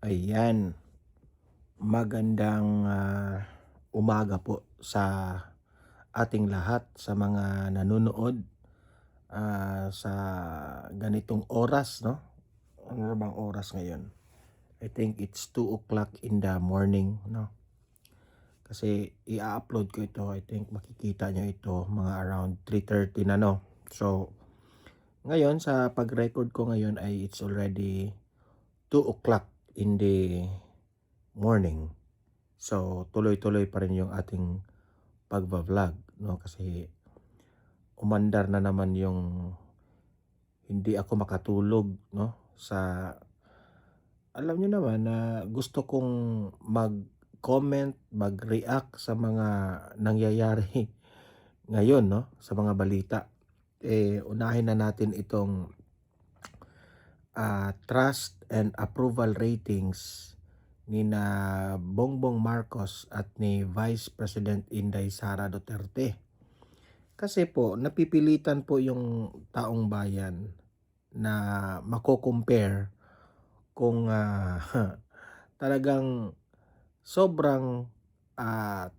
Ayan, magandang umaga po sa ating lahat, sa mga nanonood sa ganitong oras, no? Ano na bang oras ngayon? I think it's 2 o'clock in the morning, no? Kasi i-upload ko ito, I think makikita nyo ito mga around 3:30 na, no? So, ngayon sa pag-record ko ngayon ay it's already 2 o'clock in the morning. So, tuloy-tuloy pa rin yung ating pagva-vlog, no? Kasi umandar na naman yung hindi ako makatulog, no? Alam niyo naman na gusto kong mag-comment, mag-react sa mga nangyayari ngayon, no? Sa mga balita. Unahin na natin itong trust and approval ratings ni na Bongbong Marcos at ni Vice President Inday Sara Duterte. Kasi po, napipilitan po yung taong bayan na mako-compare kung talagang sobrang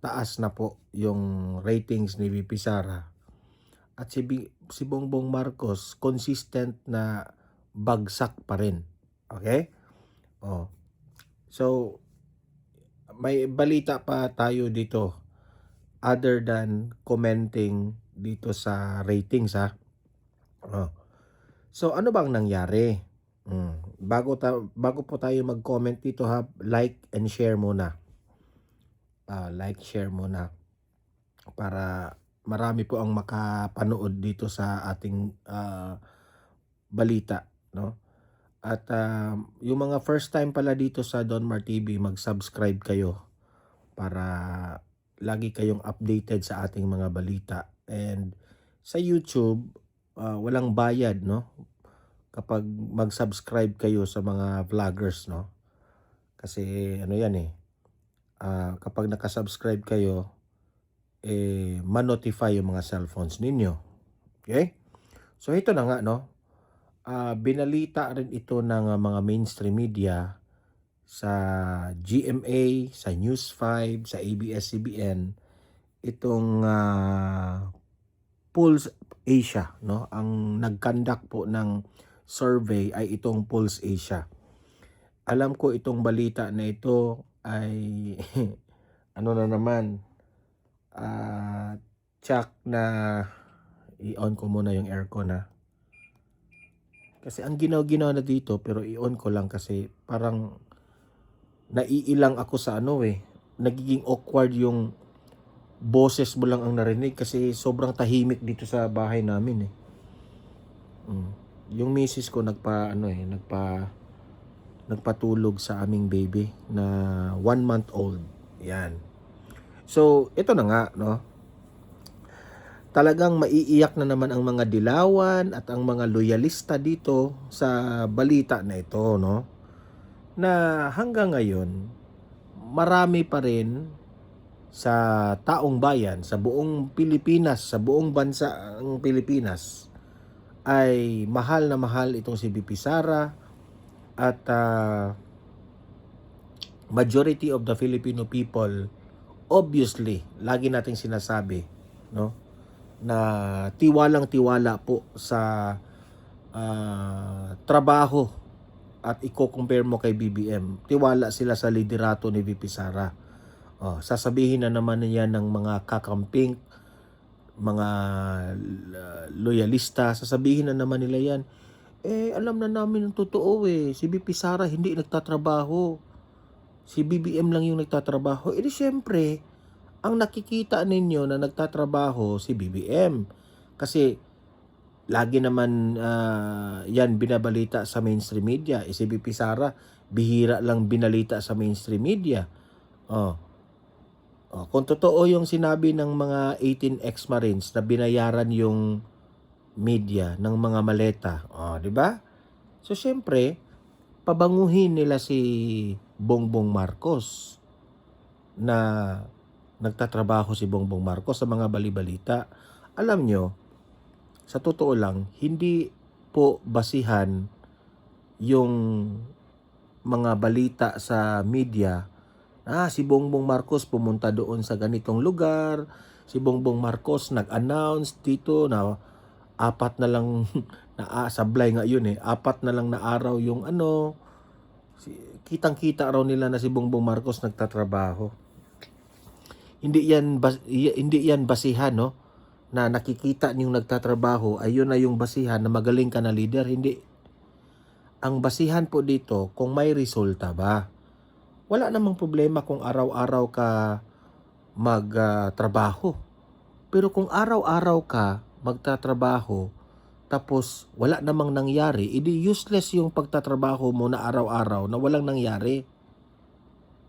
taas na po yung ratings ni VP Sara at si Bongbong Marcos consistent na bagsak pa rin. Okay? Oh. So, may balita pa tayo dito other than commenting dito sa ratings, ha. Oh. So ano bang nangyari? Bago po tayo mag-comment dito, ha, like and share muna. Like, share muna para marami po ang makapanood dito sa ating balita, no? At yung mga first time pala dito sa Donmar TV, mag-subscribe kayo para lagi kayong updated sa ating mga balita. And sa YouTube, walang bayad, no? Kapag mag-subscribe kayo sa mga vloggers, no? Kasi ano yan kapag nakasubscribe kayo, ma-notify yung mga cellphones ninyo. Okay? So ito na nga, no? Binalita rin ito ng mga mainstream media sa GMA, sa News 5, sa ABS-CBN, itong Pulse Asia, no? Ang nag-conduct po ng survey ay itong Pulse Asia. Alam ko itong balita na ito ay ano na naman, check na i-on ko muna yung aircon, ha. Kasi ang ginaw na dito, pero i-on ko lang kasi parang naiilang ako sa nagiging awkward yung boses mo lang ang narinig kasi sobrang tahimik dito sa bahay namin. Yung misis ko nagpatulog sa aming baby na 1 month old. Yan. So, ito na nga, no? Talagang maiiyak na naman ang mga dilawan at ang mga loyalista dito sa balita na ito, no? Na hanggang ngayon, marami pa rin sa taong bayan, sa buong Pilipinas, sa buong bansa ang Pilipinas, ay mahal na mahal itong si VP Sara at majority of the Filipino people, obviously, lagi nating sinasabi, no, na tiwalang-tiwala po sa trabaho at i-compare mo kay BBM. Tiwala sila sa liderato ni VP Sara. Sasabihin na naman niya ng mga kakamping, mga loyalista, sasabihin na naman nila yan, alam na namin ang totoo si VP Sara hindi nagtatrabaho. Si BBM lang yung nagtatrabaho. Siyempre, ang nakikita ninyo na nagtatrabaho si BBM. Kasi lagi naman yan binabalita sa mainstream media. Si VP Sara, bihira lang binalita sa mainstream media. Kung totoo yung sinabi ng mga 18 ex-marines na binayaran yung media ng mga maleta, di ba? So syempre, pabanguhin nila si Bongbong Marcos na nagtatrabaho si Bongbong Marcos sa mga balibalita. Alam nyo, sa totoo lang, hindi po basihan yung mga balita sa media, si Bongbong Marcos pumunta doon sa ganitong lugar, si Bongbong Marcos nag-announce dito na apat na lang sablay nga yun apat na lang na araw yung kitang-kita raw nila na si Bongbong Marcos nagtatrabaho. Hindi yan basihan na nakikita niyong nagtatrabaho ayun na yung basihan na magaling ka na leader. Hindi. Ang basihan po dito kung may resulta ba. Wala namang problema kung araw-araw ka magtrabaho. Pero kung araw-araw ka magtatrabaho tapos wala namang nangyari, edi useless yung pagtatrabaho mo na araw-araw na walang nangyari.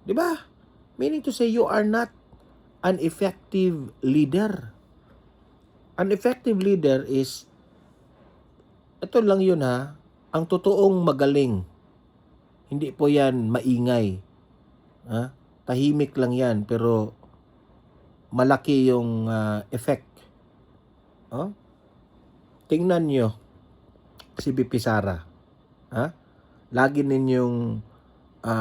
'Di ba? Meaning to say you are not an effective leader. An effective leader is, ito lang yun ang totoong magaling. Hindi po yan maingay. Tahimik lang yan, pero malaki yung effect. Tingnan nyo si BP Sara. Lagi ninyong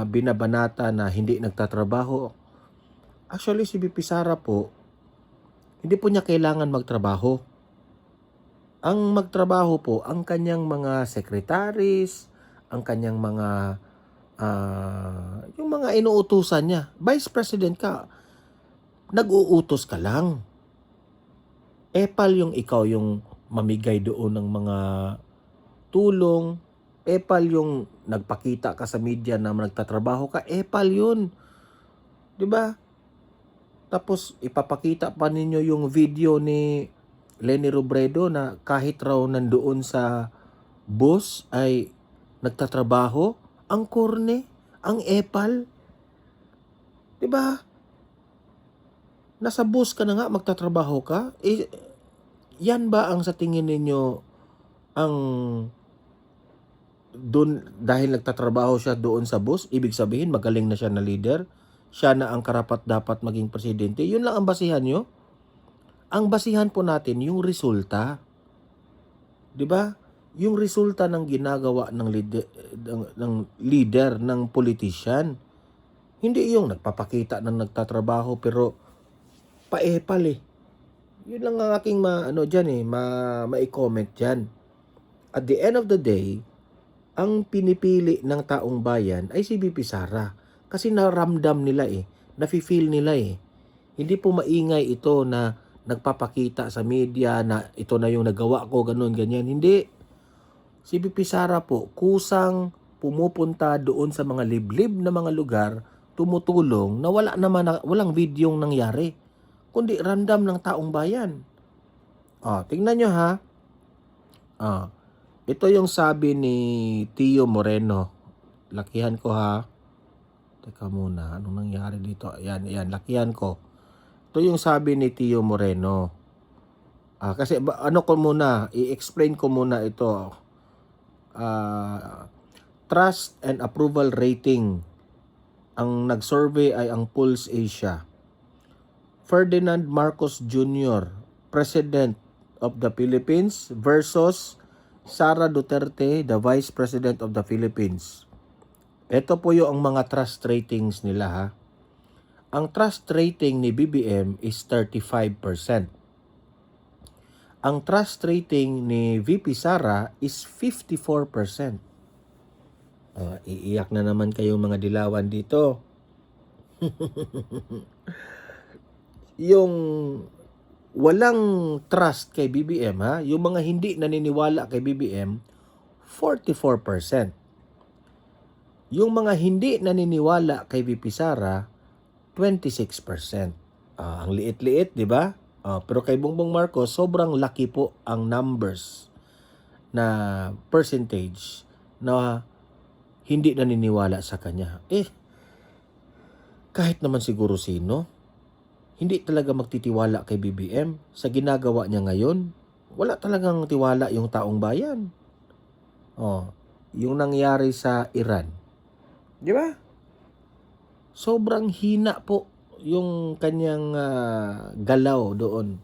binabanata na hindi nagtatrabaho. Actually, si BP Sara po, hindi po niya kailangan magtrabaho. Ang magtrabaho po, ang kanyang mga secretaries, ang kanyang mga, yung mga inuutusan niya. Vice President ka, nag-uutos ka lang. Epal yung ikaw yung mamigay doon ng mga tulong. Epal yung nagpakita ka sa media na nagtatrabaho ka. Epal yun. 'Di ba? Tapos ipapakita pa ninyo yung video ni Leni Robredo na kahit raw nandoon sa bus ay nagtatrabaho. Ang korne, ang epal. 'Di ba? Nasa bus ka na nga, magtatrabaho ka. Yan ba ang sa tingin ninyo ang doon dahil nagtatrabaho siya doon sa bus, ibig sabihin magaling na siya na leader? Siya na ang karapat-dapat maging presidente. Yun lang ang basihan nyo. Ang basihan po natin yung resulta. 'Di ba? Yung resulta ng ginagawa ng leader, ng politician. Hindi yung nagpapakita ng nagtatrabaho pero paepal Yun lang ang aking ma-comment diyan. At the end of the day, ang pinipili ng taong bayan ay si BP Sara. Kasi naramdam nila nafe-feel nila Hindi po maingay ito na nagpapakita sa media na ito na yung nagawa ko, ganun, ganyan. Hindi. Si BP Sara po, kusang pumupunta doon sa mga liblib na mga lugar, tumutulong na walang videong nangyari, kundi random ng taong bayan. Tingnan nyo ito yung sabi ni Tio Moreno. Lakihan ko Teka muna, anong nangyari dito? Ayan, lakihan ko. Ito yung sabi ni Tio Moreno. Kasi i-explain ko muna ito. Trust and approval rating. Ang nag-survey ay ang Pulse Asia. Ferdinand Marcos Jr., President of the Philippines versus Sara Duterte, the Vice President of the Philippines. Ito po yung mga trust ratings nila Ang trust rating ni BBM is 35%. Ang trust rating ni VP Sara is 54%. Iiyak na naman kayong mga dilawan dito. Yung walang trust kay BBM yung mga hindi naniniwala kay BBM, 44%. Yung mga hindi naniniwala kay VP Sara, 26%. Ang liit-liit, di ba? Pero kay Bongbong Marcos, sobrang laki po ang numbers na percentage na hindi naniniwala sa kanya. Kahit naman siguro sino, hindi talaga magtitiwala kay BBM sa ginagawa niya ngayon. Wala talagang tiwala yung taong bayan. Yung nangyari sa Iran. Di ba? Sobrang hina po yung kanyang galaw doon.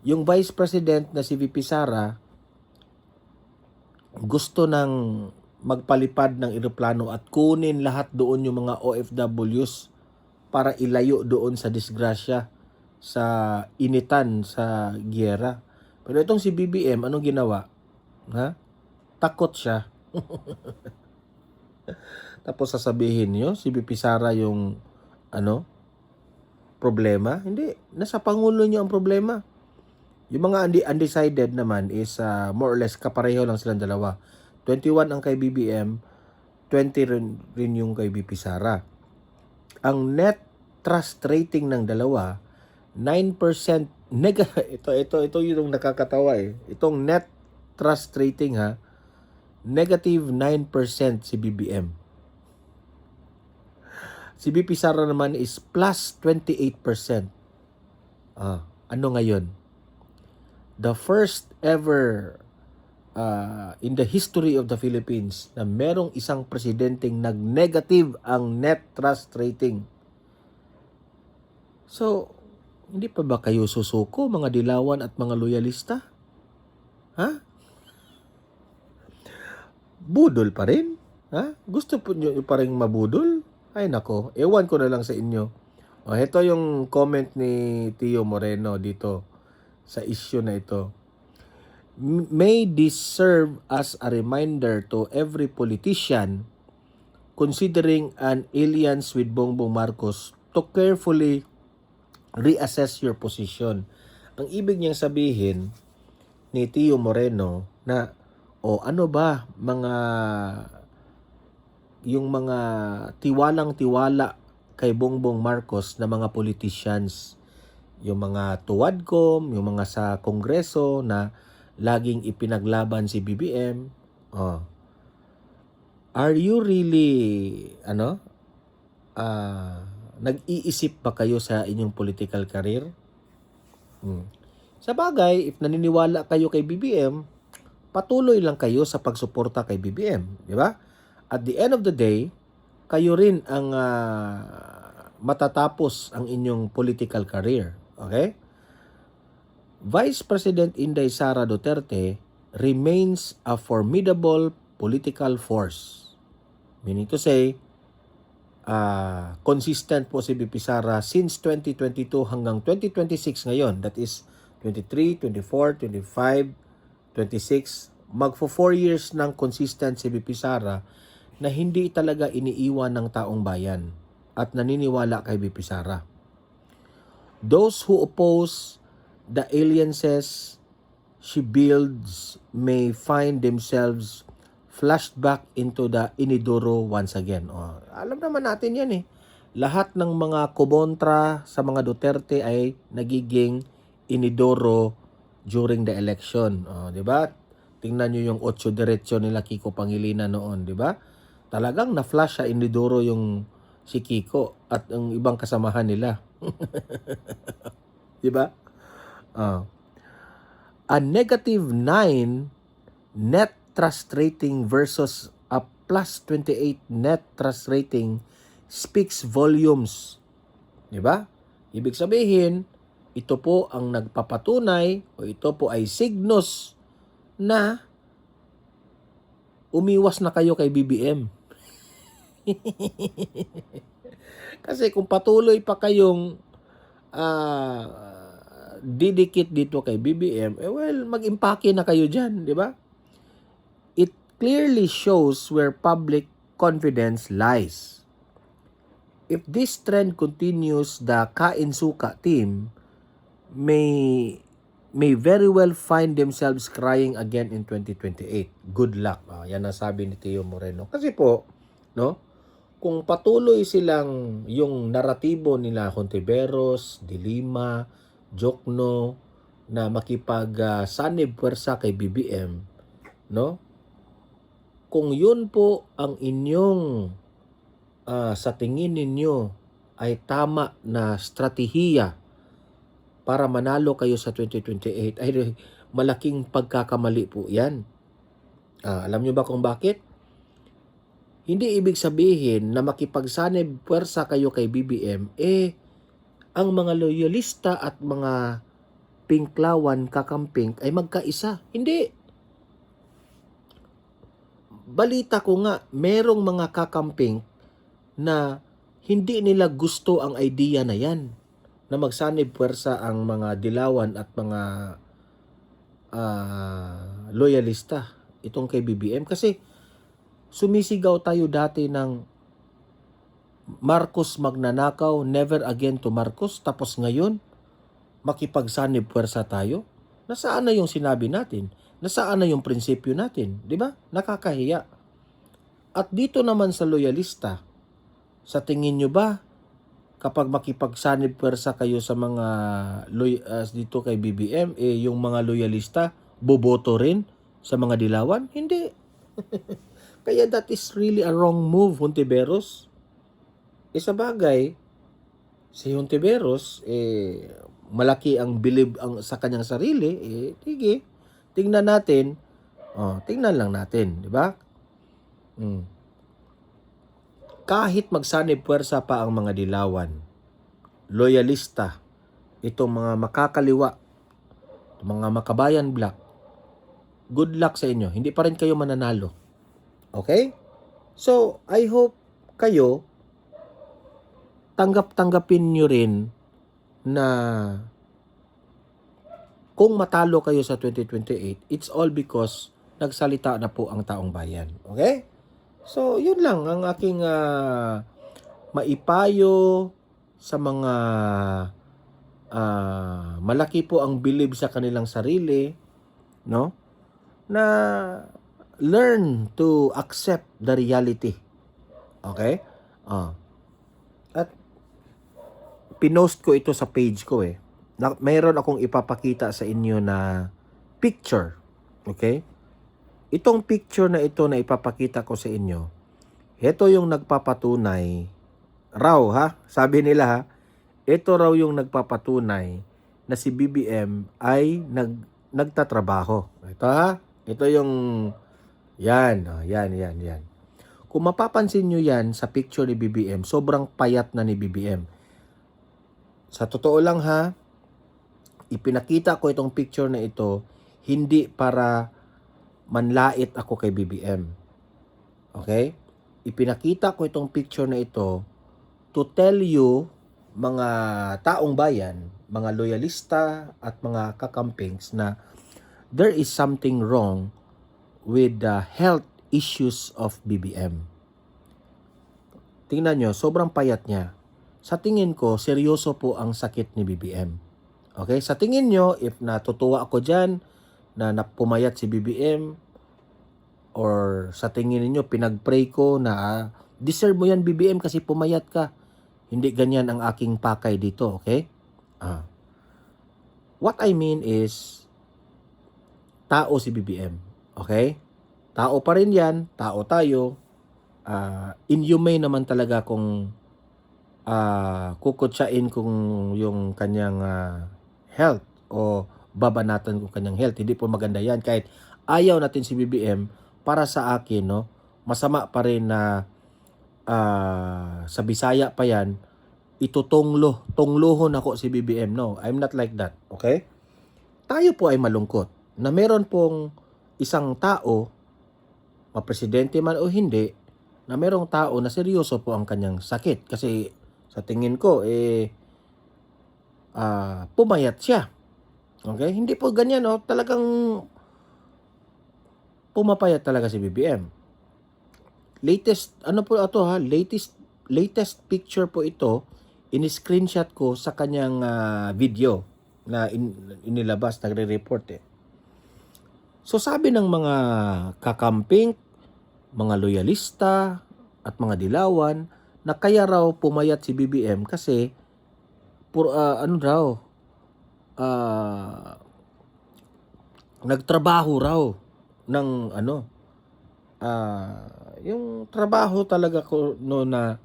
Yung Vice President na si VP Sara, gusto ng magpalipad ng eroplano at kunin lahat doon yung mga OFWs para ilayo doon sa disgrasya, sa initan, sa giyera. Pero itong si BBM, anong ginawa? Ha? Takot siya. Tapos sasabihin niyo, si BP Sara yung problema? Hindi. Nasa Pangulo niyo ang problema. Yung mga undecided naman is more or less kapareho lang silang dalawa. 21 ang kay BBM, 20 rin yung kay BP Sara. Ang net trust rating ng dalawa, 9% ito yung nakakatawa eh. Itong net trust rating negative 9% si BBM. Si BP Sara naman is plus 28%. Ano ngayon? The first ever in the history of the Philippines na merong isang presidenteng nag-negative ang net trust rating. So, hindi pa ba kayo susuko, mga dilawan at mga loyalista? Ha? Budol pa rin? Ha? Gusto po nyo pa rin mabudol? Ay nako, ewan ko na lang sa inyo. Ito yung comment ni Tio Moreno dito sa issue na ito. May this serve as a reminder to every politician considering an alliance with Bongbong Marcos to carefully reassess your position. Ang ibig niyang sabihin ni Tio Moreno na ano ba yung mga tiwalang-tiwala kay Bongbong Marcos na mga politicians, yung mga tuwadkom, yung mga sa Kongreso na laging ipinaglaban si BBM. Are you really nag-iisip ba kayo sa inyong political career? Sa bagay, if naniniwala kayo kay BBM, patuloy lang kayo sa pagsuporta kay BBM, di ba? At the end of the day, kayo rin ang matatapos ang inyong political career. Okay? Vice President Inday Sara Duterte remains a formidable political force. Meaning to say, consistent po si BP Sara since 2022 hanggang 2026 ngayon. That is 23, 24, 25, 26. Magfo 4 years ng consistent si BP Sara na hindi talaga iniiwan ng taong bayan at naniniwala kay BP Sara. Those who oppose the alliances she builds may find themselves flashed back into the inidoro once again. Alam naman natin yan eh. Lahat ng mga kumontra sa mga Duterte ay nagiging inidoro during the election. Di ba? Tingnan nyo yung 8 diretso nila Kiko Pangilinan noon, di ba? Talagang na-flash sa inidoro yung si Kiko at ang ibang kasamahan nila. Di ba? A negative 9 net trust rating versus a plus 28 net trust rating speaks volumes. Di ba? Ibig sabihin, ito po ang nagpapatunay o ito po ay signos na umiwas na kayo kay BBM. Kasi kung patuloy pa kayong didikit dito kay BBM, mag-impake na kayo dyan, di ba? It clearly shows where public confidence lies. If this trend continues, the Kainsuka team may very well find themselves crying again in 2028. Good luck. Yan ang sabi ni Tio Moreno. Kasi po, kung patuloy silang yung naratibo nila Hontiveros, Dilima, Jokno na makipag-sanib puwersa kay BBM, kung yun po ang inyong sa tingin ninyo ay tama na stratehiya para manalo kayo sa 2028, ay malaking pagkakamali po yan. Alam nyo ba kung bakit? Hindi ibig sabihin na makipagsanib puwersa kayo kay BBM, ang mga loyalista at mga pinklawan kakamping ay magkaisa. Hindi. balita ko nga, merong mga kakamping na hindi nila gusto ang idea na yan, na magsanib puwersa ang mga dilawan at mga loyalista itong kay BBM. Kasi sumisigaw tayo dati ng Marcos magnanakaw, never again to Marcos. Tapos ngayon, makipagsanib puwersa tayo. Nasaan na yung sinabi natin? Nasaan na yung prinsipyo natin? Di ba? Nakakahiya. At dito naman sa loyalista, sa tingin nyo ba, kapag makipagsanib puwersa kayo sa mga dito kay BBM, yung mga loyalista, boboto rin sa mga dilawan? Hindi. Kaya that is really a wrong move, Hontiveros. Sa bagay, si Hontiveros, malaki ang believe sa kanyang sarili, sige, tingnan natin, tingnan lang natin, di ba? Kahit magsanib puwersa pa ang mga dilawan, loyalista, itong mga makakaliwa, mga makabayan black, good luck sa inyo, hindi pa rin kayo mananalo. Okay? So, I hope kayo, tanggap-tanggapin nyo rin na kung matalo kayo sa 2028, it's all because nagsalita na po ang taong bayan. Okay? So, yun lang ang aking maipayo sa mga malaki po ang believe sa kanilang sarili, no? Na learn to accept the reality. Okay? At pinost ko ito sa page ko mayroon akong ipapakita sa inyo na picture. Okay? Itong picture na ito na ipapakita ko sa inyo, ito yung nagpapatunay raw sabi nila ito raw yung nagpapatunay na si BBM ay nagtatrabaho. Ito yung yan. Kung mapapansin nyo yan sa picture ni BBM, sobrang payat na ni BBM. Sa totoo lang ipinakita ko itong picture na ito hindi para manlait ako kay BBM. Okay? Ipinakita ko itong picture na ito to tell you, mga taong bayan, mga loyalista at mga kakampings, na there is something wrong with the health issues of BBM. Tingnan nyo, sobrang payat niya. Sa tingin ko, seryoso po ang sakit ni BBM. Okay? Sa tingin nyo, if natutuwa ako dyan, na napumayat si BBM, or sa tingin niyo pinag-pray ko na deserve mo yan BBM kasi pumayat ka. Hindi ganyan ang aking pakay dito, okay? What I mean is, tao si BBM, okay? Tao pa rin yan, tao tayo. Inhumane naman talaga kung kukutsain kung yung kanyang health o babanatan kung kanyang health. Hindi po maganda yan. Kahit ayaw natin si BBM, para sa akin, no, masama pa rin na sa Bisaya pa yan, tunglohon ako si BBM. No, I'm not like that. Okay? Tayo po ay malungkot na meron pong isang tao, mapresidente man o hindi, na merong tao na seryoso po ang kanyang sakit. Kasi sa tingin ko, pumayat siya. Okay? Hindi po ganyan, no? Talagang pumapayat talaga si BBM. Latest picture po ito, in-screenshot ko sa kanyang video na inilabas, nagre-report So sabi ng mga kakamping, mga loyalista at mga dilawan, na kaya raw pumayat si BBM kasi nagtrabaho raw ng yung trabaho talaga ko na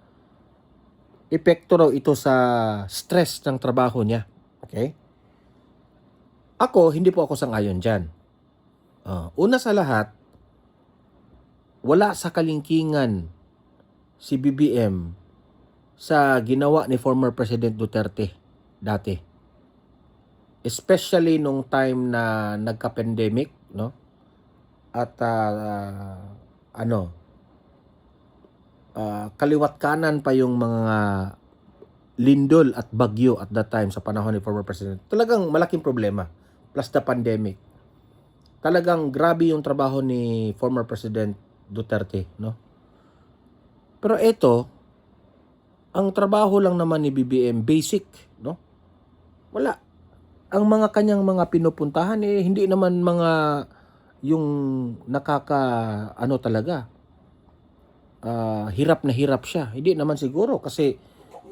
epekto raw ito sa stress ng trabaho niya. Okay? Ako, hindi po ako sang-ayon dyan. Una sa lahat, wala sa kalingkingan si BBM sa ginawa ni former President Duterte dati. Especially nung time na nagka-pandemic, no? At kaliwat kanan pa yung mga lindol at bagyo at that time sa panahon ni former President. Talagang malaking problema. Plus the pandemic. Talagang grabe yung trabaho ni former President Duterte, no? Pero ito, ang trabaho lang naman ni BBM basic, no? Wala. Ang mga kanyang mga pinupuntahan hindi naman mga yung talaga. Hirap na hirap siya. Hindi naman siguro kasi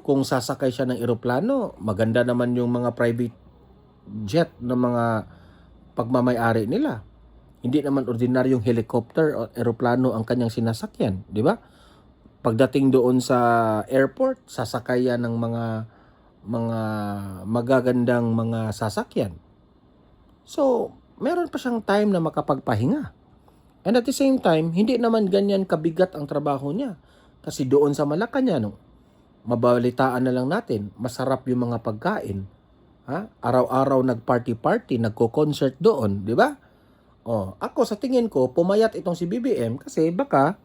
kung sasakay siya ng eroplano, maganda naman yung mga private jet ng mga pagmamay-ari nila. Hindi naman ordinaryong helicopter o eroplano ang kanyang sinasakyan, di ba? Pagdating doon sa airport, sasakay yan ng mga magagandang mga sasakyan. So, meron pa siyang time na makapagpahinga. And at the same time, hindi naman ganyan kabigat ang trabaho niya. Kasi doon sa Malacanang, mabalitaan na lang natin, masarap yung mga pagkain. Araw-araw nag-party-party, nagko-concert doon, di ba? Ako sa tingin ko, pumayat itong si BBM kasi baka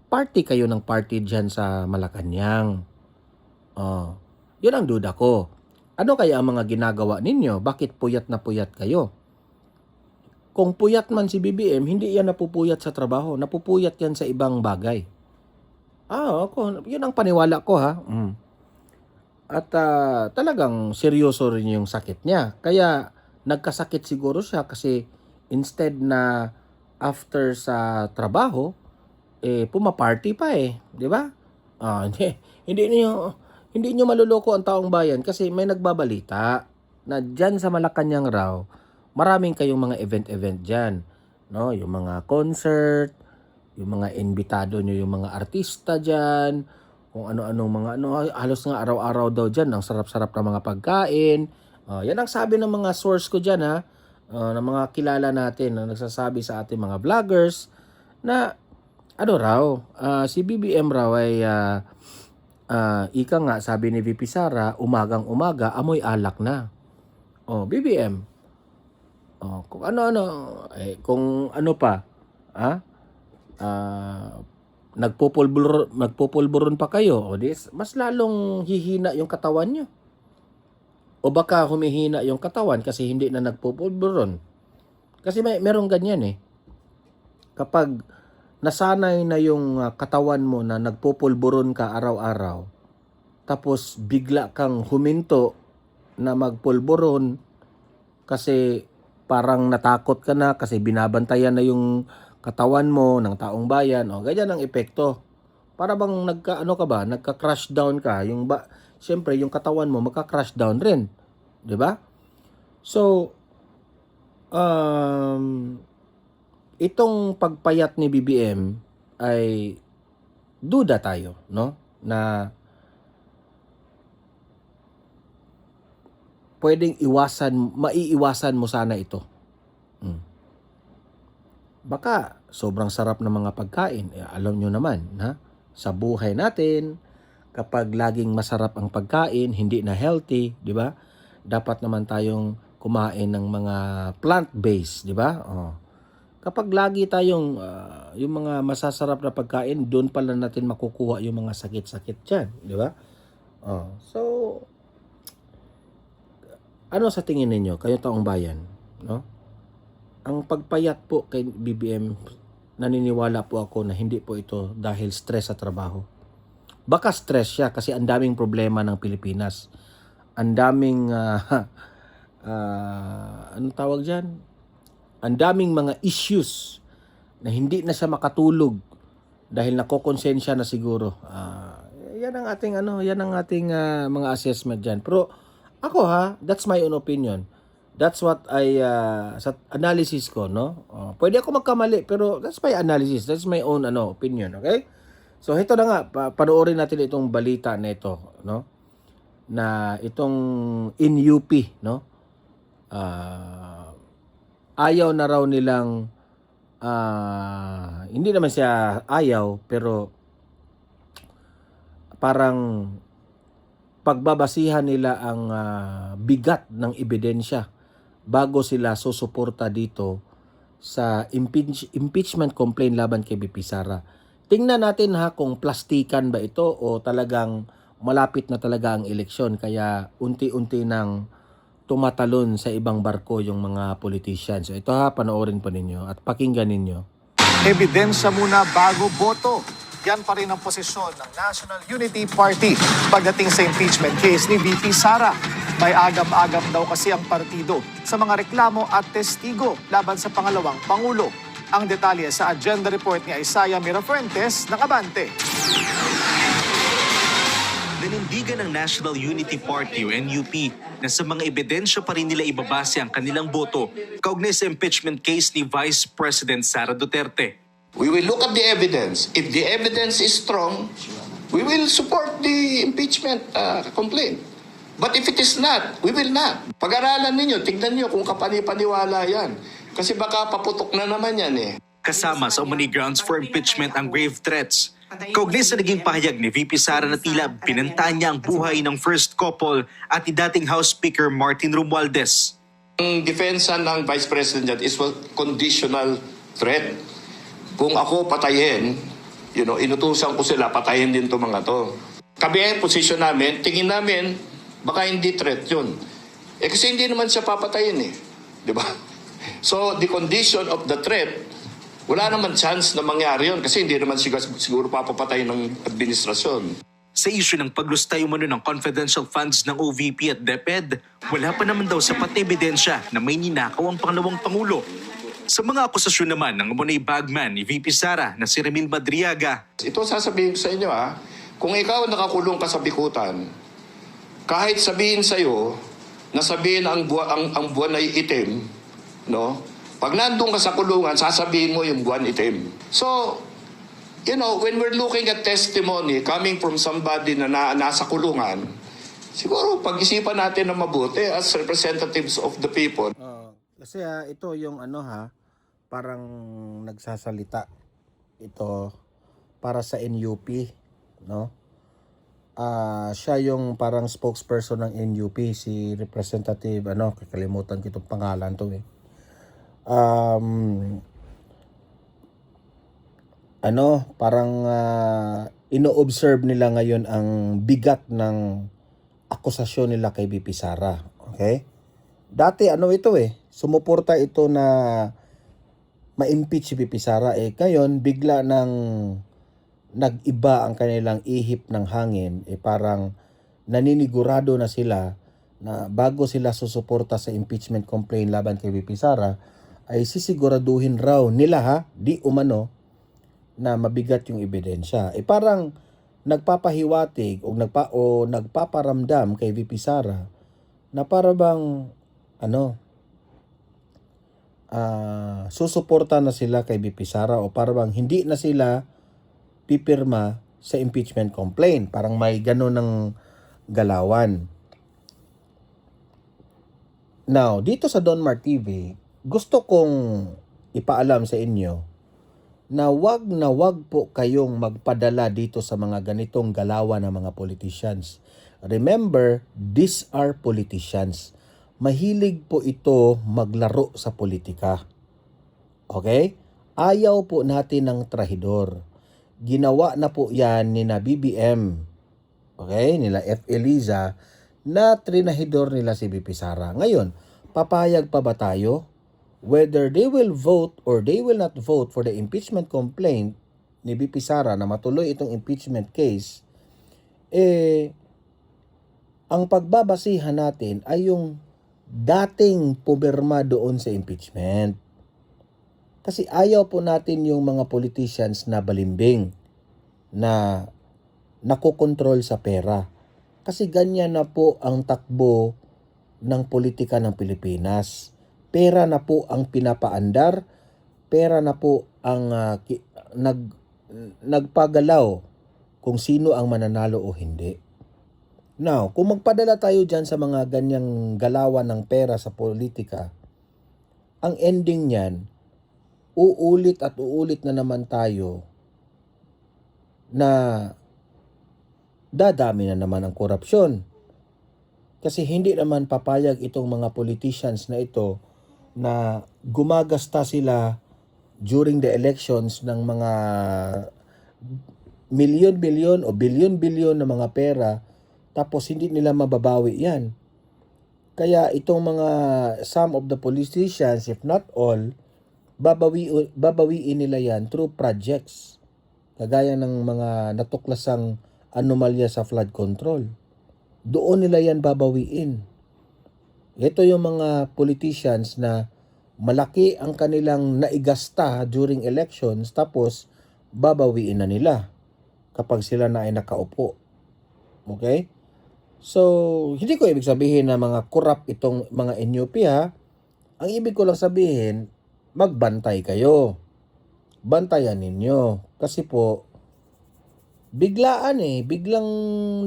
party kayo ng party dyan sa Malacanang. Yun ang duda ko. Ano kaya ang mga ginagawa ninyo? Bakit puyat na puyat kayo? Kung puyat man si BBM, hindi yan napupuyat sa trabaho. Napupuyat yan sa ibang bagay. Yun ang paniwala ko ha. At talagang seryoso rin yung sakit niya. Kaya nagkasakit siguro siya kasi instead na after sa trabaho, pumaparty pa di ba? Hindi niyo maluloko ang taong bayan kasi may nagbabalita na diyan sa Malacanang raw, maraming kayong mga event diyan, no? Yung mga concert, yung mga imbitado niyo, yung mga artista diyan, kung ano-anong mga halos nga araw-araw daw diyan, ang sarap-sarap ng mga pagkain. Yan ang sabi ng mga source ko diyan ha, ng mga kilala natin na nagsasabi sa ating mga vloggers na si BBM raw ay ika nga sabi ni VP Sara, umagang-umaga amoy alak na. BBM. Kung ano-ano kung ano pa, nagpupulburon pa kayo, mas lalong hihina yung katawan nyo. O baka humihina yung katawan kasi hindi na nagpupulburon. Kasi merong ganyan kapag nasanay na yung katawan mo na nagpupulburon ka araw-araw, tapos bigla kang huminto na magpulburon kasi parang natakot ka na kasi binabantayan na yung katawan mo ng taong bayan, ganyan ang epekto. Para bang nagka-crash down ka, siyempre yung katawan mo magka-crash down rin, 'di ba? So, itong pagpayat ni BBM ay duda tayo, no? Na pwedeng maiiwasan mo sana ito. Baka sobrang sarap ng mga pagkain. Alam nyo naman, sa buhay natin, kapag laging masarap ang pagkain, hindi na healthy, di ba? Dapat naman tayong kumain ng mga plant-based, di ba? Kapag lagi tayong yung mga masasarap na pagkain, doon pala natin makukuha yung mga sakit-sakit dyan, di ba? So, ano sa tingin ninyo, kayo taong bayan, no? Ang pagpayat po kay BBM, naniniwala po ako na hindi po ito dahil stress sa trabaho. Baka stress siya kasi ang daming problema ng Pilipinas. Ang daming, anong tawag dyan? Ang daming mga issues na hindi na siya makatulog dahil nakokonsensya na siguro. Yan ang ating mga assessment dyan. Pero ako that's my own opinion. That's what sa analysis ko, no? Pwede ako magkamali, pero that's my analysis. That's my own opinion, okay? So, ito na nga, panoorin natin itong balita na ito, no? Na itong in UP, no? Ayaw na raw nilang, hindi naman siya ayaw, pero parang pagbabasihan nila ang bigat ng ebidensya bago sila susuporta dito sa impeachment complaint laban kay BP Sara. Tingnan natin ha kung plastikan ba ito o talagang malapit na talaga ang eleksyon kaya unti-unti nang tumatalon sa ibang barko yung mga politicians. So ito ha, panoorin po ninyo at pakinggan ninyo. Ebidensya muna bago boto. Yan pa rin ang posisyon ng National Unity Party pagdating sa impeachment case ni VP Sara. May agam-agam daw kasi ang partido sa mga reklamo at testigo laban sa pangalawang Pangulo. Ang detalye sa agenda report ni Isaiah Mirafuentes ng Abante. Nanindigan ng National Unity Party o NUP na sa mga ebidensya pa rin nila ibabase ang kanilang boto kaugnay sa impeachment case ni Vice President Sara Duterte. We will look at the evidence. If the evidence is strong, we will support the impeachment complaint. But if it is not, we will not. Pag-aralan ninyo, tignan nyo kung kapani-paniwala yan. Kasi baka paputok na naman yan eh. Kasama sa umani grounds for impeachment ang grave threats. Kaugnay sa naging pahayag ni VP Sara na tila binanta niya ang buhay ng first couple at ni dating House Speaker Martin Romualdez. Ang defensa ng Vice President is a conditional threat. Kung ako patayin, inutusan ko sila, patayin din to mga to. Kami ang posisyon namin, tingin namin, baka hindi threat yun. Kasi hindi naman siya papatayin eh. Di ba? So, the condition of the threat, wala naman chance na mangyari yun kasi hindi naman siguro papapatayin ng administrasyon. Sa issue ng paglustay umano ng confidential funds ng OVP at DepEd, wala pa naman daw sapat na ebidensya na may ninakaw ang pangalawang Pangulo. Sa mga akusasyon naman ng umunay bagman ni VP Sara na si Remil Madriaga. Ito sasabihin ko sa inyo kung ikaw nakakulong ka sa bikutan, kahit sabihin sa'yo na sabihin ang buwan ay itim, no? Pag nandun ka sa kulungan, sasabihin mo yung buwan itim. So, when we're looking at testimony coming from somebody na nasa kulungan, siguro pag-isipan natin na mabuti as representatives of the people. Kasi ito yung parang nagsasalita ito para sa NUP, no? Siya yung parang spokesperson ng NUP, si Representative, kakalimutan ko itong pangalan to eh. Parang ino-observe nila ngayon ang bigat ng akusasyon nila kay VP Sara. Okay? Dati ito sumuporta ito na ma-impeach si VP Sara ngayon bigla nang nag-iba ang kanilang ihip ng hangin parang naninigurado na sila na bago sila susuporta sa impeachment complaint laban kay VP Sara ay sisiguraduhin raw nila di umano na mabigat yung ebidensya. Parang nagpapahiwatig o nagpaparamdam kay VP Sara na para bang susuporta na sila kay VP Sara o para bang hindi na sila pipirma sa impeachment complaint. Parang may gano'n ng galawan. Now, dito sa Donmar TV, gusto kong ipaalam sa inyo na wag po kayong magpadala dito sa mga ganitong galawan ng mga politicians. Remember, these are politicians. Mahilig po ito maglaro sa politika. Okay? Ayaw po natin ng trahidor. Ginawa na po yan ni na BBM. Okay? Nila F. Eliza na trinahidor nila si VP Sara. Ngayon, papayag pa ba tayo? Whether they will vote or they will not vote for the impeachment complaint ni VP Sara na matuloy itong impeachment case, ang pagbabasihan natin ay yung dating pumirma doon sa impeachment. Kasi ayaw po natin yung mga politicians na balimbing, na nakokontrol sa pera. Kasi ganyan na po ang takbo ng politika ng Pilipinas. Pera na po ang pinapaandar, pera na po ang nagpagalaw kung sino ang mananalo o hindi. Now, kung magpadala tayo dyan sa mga ganyang galawan ng pera sa politika, ang ending niyan, uulit at uulit na naman tayo na dadami na naman ang korupsyon. Kasi hindi naman papayag itong mga politicians na ito na gumagasta sila during the elections ng mga milyon-milyon o bilyon-bilyon na mga pera, tapos hindi nila mababawi yan. Kaya itong mga some of the politicians, if not all, babawiin nila yan through projects. Kagaya ng mga natuklasang anomalya sa flood control. Doon nila yan babawiin. Ito yung mga politicians na malaki ang kanilang naigasta during elections, tapos babawiin na nila kapag sila na ay nakaupo. Okay? So, hindi ko ibig sabihin na mga corrupt itong mga NUP ha. Ang ibig ko lang sabihin, magbantay kayo. Bantayan ninyo. Kasi po, biglaan biglang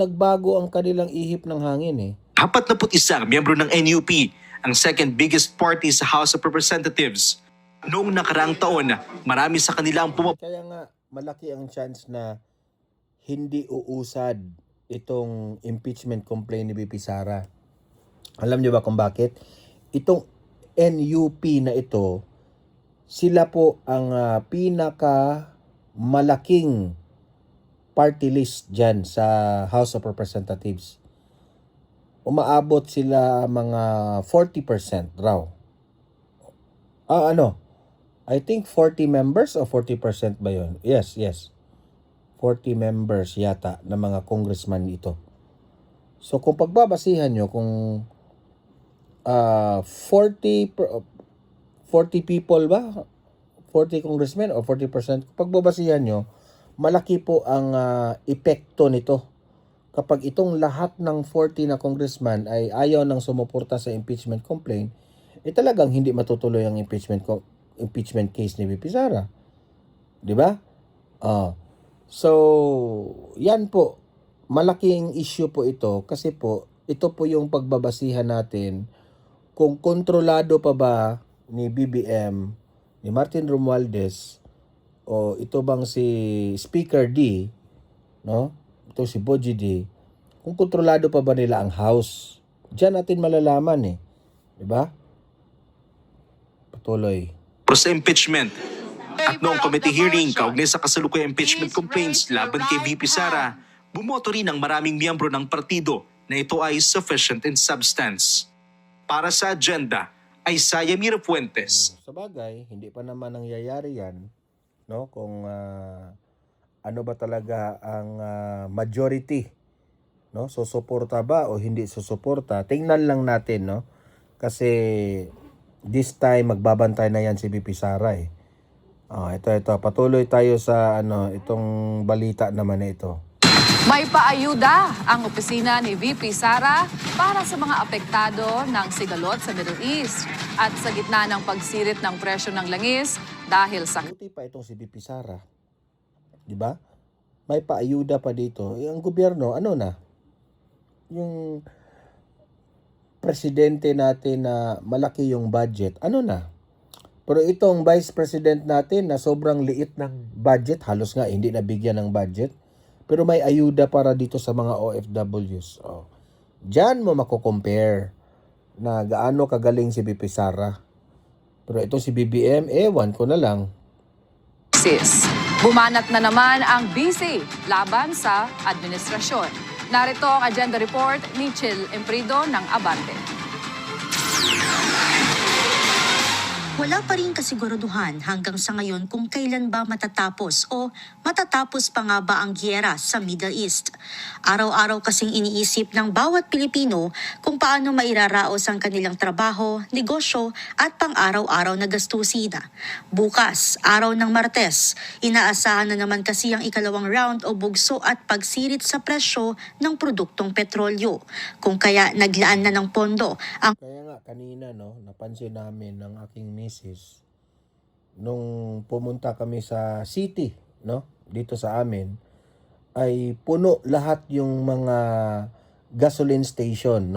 nagbago ang kanilang ihip ng hangin 41 miyembro ng NUP, ang second biggest party sa House of Representatives. Noong nakaraang taon, marami sa kanila ang Kaya nga, malaki ang chance na hindi uusad itong impeachment complaint ni VP Sara. Alam niyo ba kung bakit? Itong NUP na ito, sila po ang pinaka malaking party list dyan sa House of Representatives. Umaabot sila mga 40% raw. I think 40 members o 40% ba yun? Yes. 40 members yata na mga congressman ito. So kung pagbabasihan nyo, kung 40 people ba? 40 congressmen o 40%? Kung pagbabasihan nyo, malaki po ang epekto nito. Kapag itong lahat ng 40 na congressman ay ayaw nang sumuporta sa impeachment complaint, talagang hindi matutuloy ang impeachment case ni VP Sara. 'Di ba? So, yan po. Malaking issue po ito kasi po, ito po yung pagbabasihan natin kung kontrolado pa ba ni BBM, ni Martin Romualdez, o ito bang si Speaker D, no? Ito si Boji D, kung kontrolado pa ba nila ang House. Diyan natin malalaman 'di ba? Patuloy. sa impeachment. At noong committee hearing kaugnay sa kasalukuyang impeachment complaints laban kay VP Sara, bumoto rin ang maraming miyembro ng partido na ito ay sufficient in substance. Para sa agenda ay Sayamira Fuentes. Sa bagay, hindi pa naman nangyayari yan, no? Kung ano ba talaga ang majority, no? Susuporta ba o hindi susuporta? Tingnan lang natin, no? Kasi this time magbabantay na yan si VP Sara ito. Patuloy tayo sa itong balita naman na ito. May paayuda ang opisina ni VP Sara para sa mga apektado ng sigalot sa Middle East at sa gitna ng pagsirit ng presyo ng langis dahil sa... Buti pa itong si VP Sara. Di ba? May paayuda pa dito. Ang gobyerno, yung presidente natin na malaki yung budget, Pero itong vice president natin na sobrang liit ng budget, halos nga hindi nabigyan ng budget, pero may ayuda para dito sa mga OFWs. Diyan mo mako-compare na gaano kagaling si VP Sara. Pero ito si BBM, ewan ko na lang. Bumanat na naman ang BC laban sa administrasyon. Narito ang agenda report ni Chil Emprido ng Abante. Wala pa rin kasiguraduhan hanggang sa ngayon kung kailan ba matatapos o matatapos pa nga ba ang giyera sa Middle East. Araw-araw kasing iniisip ng bawat Pilipino kung paano mairaraos ang kanilang trabaho, negosyo at pang-araw-araw na gastusin. Bukas, araw ng Martes, inaasahan na naman kasi ang ikalawang round o bugso at pagsirit sa presyo ng produktong petrolyo. Kung kaya naglaan na ng pondo ang Kaya nga kanina napansin namin ng aking misis nung pumunta kami sa city, dito sa amin, ay puno lahat yung mga gasoline station,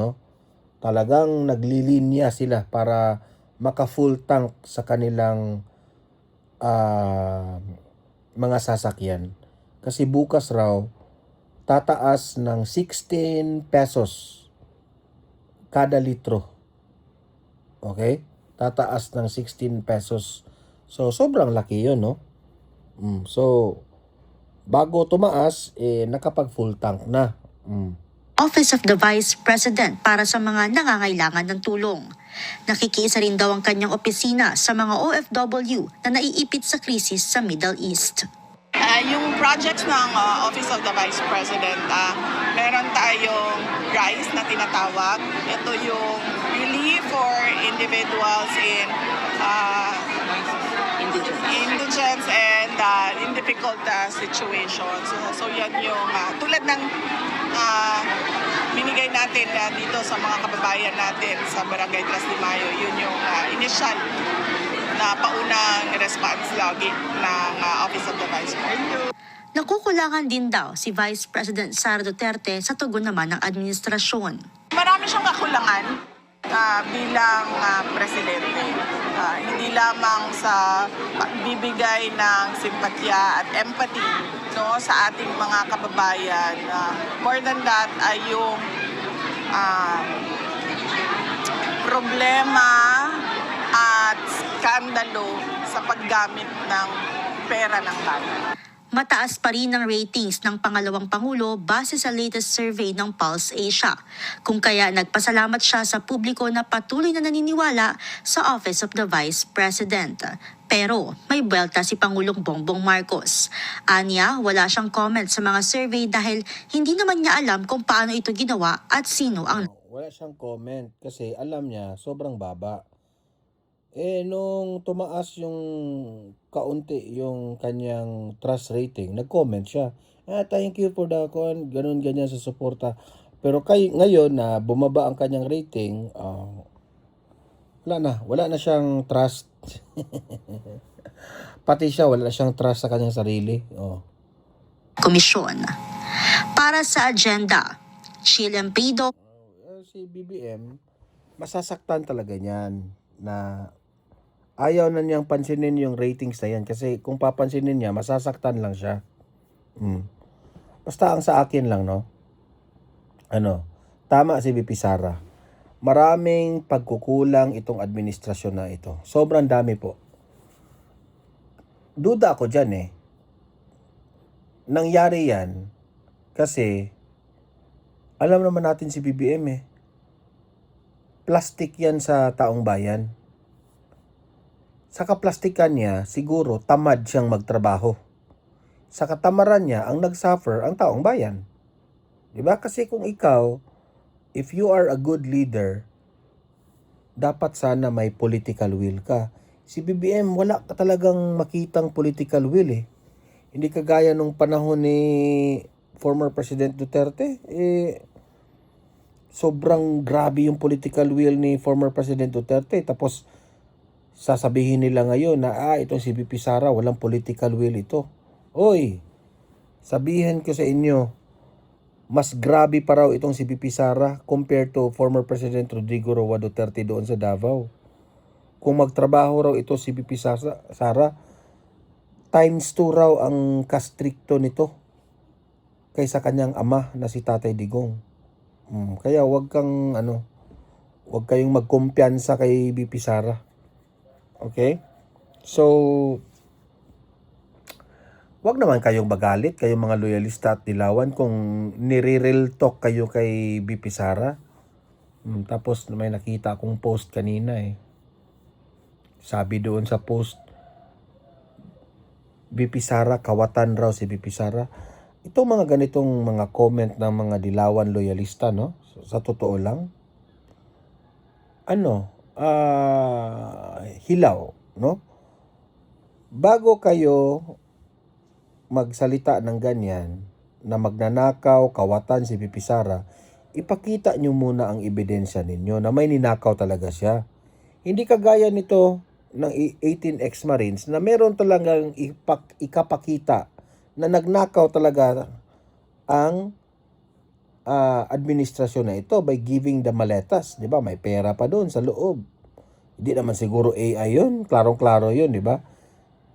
Talagang naglilinya sila para maka full tank sa kanilang mga sasakyan. Kasi bukas raw tataas ng 16 pesos kada litro. Okay? tataas ng 16 pesos. So, sobrang laki yun, no? So, bago tumaas, nakapag full tank na. Office of the Vice President para sa mga nangangailangan ng tulong. Nakikiisa rin daw ang kanyang opisina sa mga OFW na naiipit sa krisis sa Middle East. Yung projects ng Office of the Vice President, meron tayong RISE na tinatawag. Ito yung relief for individuals in indigence and in difficult situations. So yan yung tulad ng binigay natin dito sa mga kababayan natin sa Barangay Tras de Mayo. Yun yung initial na paunang response lagi ng Office of the Vice President. Nakukulangan din daw si Vice President Sara Duterte sa tugon naman ng administrasyon. Marami siyang kakulangan bilang presidente. Hindi lamang sa pagbibigay ng simpatya at empathy sa ating mga kababayan. More than that ay yung problema at skandalo sa paggamit ng pera ng bayan. Mataas pa rin ang ratings ng pangalawang Pangulo base sa latest survey ng Pulse Asia. Kung kaya nagpasalamat siya sa publiko na patuloy na naniniwala sa Office of the Vice President. Pero may buwelta si Pangulong Bongbong Marcos. Anya, wala siyang comment sa mga survey dahil hindi naman niya alam kung paano ito ginawa at sino ang... Wala siyang comment kasi alam niya sobrang baba. Nung tumaas yung kaunti yung kanyang trust rating, nag-comment siya. Thank you for the ganun ganyan sa suporta. Pero ngayon na bumaba ang kanyang rating, wala na siyang trust. Pati siya, wala na siyang trust sa kanyang sarili. Komisyon. Para sa agenda, Sheila Empido. Si BBM, masasaktan talaga niyan na ayaw na niyang pansinin yung ratings na yan kasi kung papansinin niya, masasaktan lang siya. Basta ang sa akin lang, no? Tama si VP Sara. Maraming pagkukulang itong administrasyon na ito. Sobrang dami po. Duda ako dyan Nangyari yan kasi alam naman natin si BBM plastic yan sa taong bayan. Sa kaplastikan niya, siguro tamad siyang magtrabaho. Sa katamaran niya, ang nagsuffer ang taong bayan. Diba? Kasi kung ikaw, if you are a good leader, dapat sana may political will ka. Si BBM, wala ka talagang makitang political will Hindi kagaya nung panahon ni former President Duterte. Sobrang grabe yung political will ni former President Duterte. Tapos, sasabihin nila ngayon na itong si VP Sara walang political will ito. Oy, sabihin ko sa inyo, mas grabe pa raw itong si VP Sara compared to former President Rodrigo Roa Duterte doon sa Davao. Kung magtrabaho raw ito si VP Sara, times 2 raw ang kastrikto nito kaysa kanyang ama na si Tatay Digong. Kaya wag kayong magkumpiyansa kay VP Sara. Okay? So, wag naman kayong magalit, kayong mga loyalista at dilawan kung nire-real talk kayo kay VP Sara. Tapos may nakita akong post kanina Sabi doon sa post, VP Sara, kawatan raw si VP Sara. Itong mga ganitong mga comment ng mga dilawan loyalista, no? Sa totoo lang, hilaw, no? Bago kayo magsalita ng ganyan, na magnanakaw, kawatan si VP Sara, ipakita nyo muna ang ebidensya ninyo na may ninakaw talaga siya. Hindi kagaya nito ng 18 ex-Marines na meron talagang ikapakita na nagnakaw talaga ang administrasyon na ito by giving the maletas, di ba? May pera pa doon sa loob. Hindi naman siguro AI yun. Klarong-klaro yun, di ba?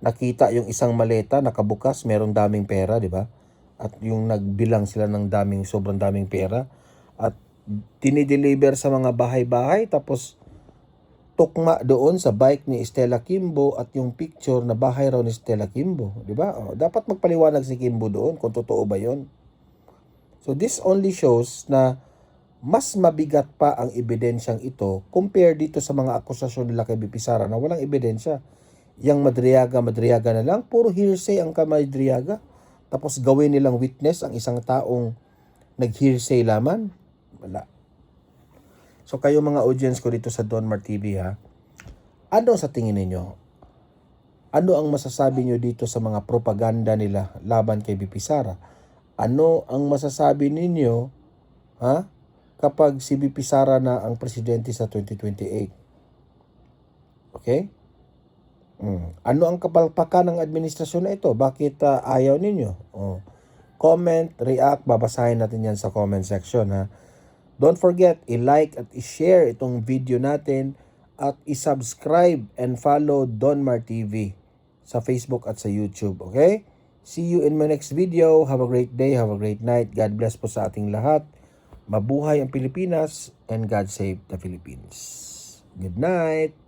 Nakita yung isang maleta, nakabukas, merong daming pera, di ba? At yung nagbilang sila ng sobrang daming pera. At dinideliver sa mga bahay-bahay, tapos tukma doon sa bike ni Stella Kimbo at yung picture na bahay raw ni Stella Kimbo, di ba? Dapat magpaliwanag si Kimbo doon kung totoo ba 'yon. So this only shows na mas mabigat pa ang ebidensyang ito compare dito sa mga akusasyon nila kay BP Sara na walang ebidensya. Yang madriyaga na lang, puro hearsay ang kamadriyaga. Tapos gawin nilang witness ang isang taong nag-hearsay laman. Wala. So kayo mga audience ko dito sa Donmar TV ha, ano sa tingin ninyo? Ano ang masasabi nyo dito sa mga propaganda nila laban kay BP Sara? Ano ang masasabi ninyo ha, kapag si BP Sara na ang presidente sa 2028? Okay? Ano ang kapalpakan ng administrasyon na ito? Bakit ayaw ninyo? Comment, react, babasahin natin yan sa comment section ha. Don't forget, i-like at i-share itong video natin at i-subscribe and follow Donmar TV sa Facebook at sa YouTube, okay? See you in my next video. Have a great day, have a great night. God bless po sa ating lahat. Mabuhay ang Pilipinas and God save the Philippines. Good night!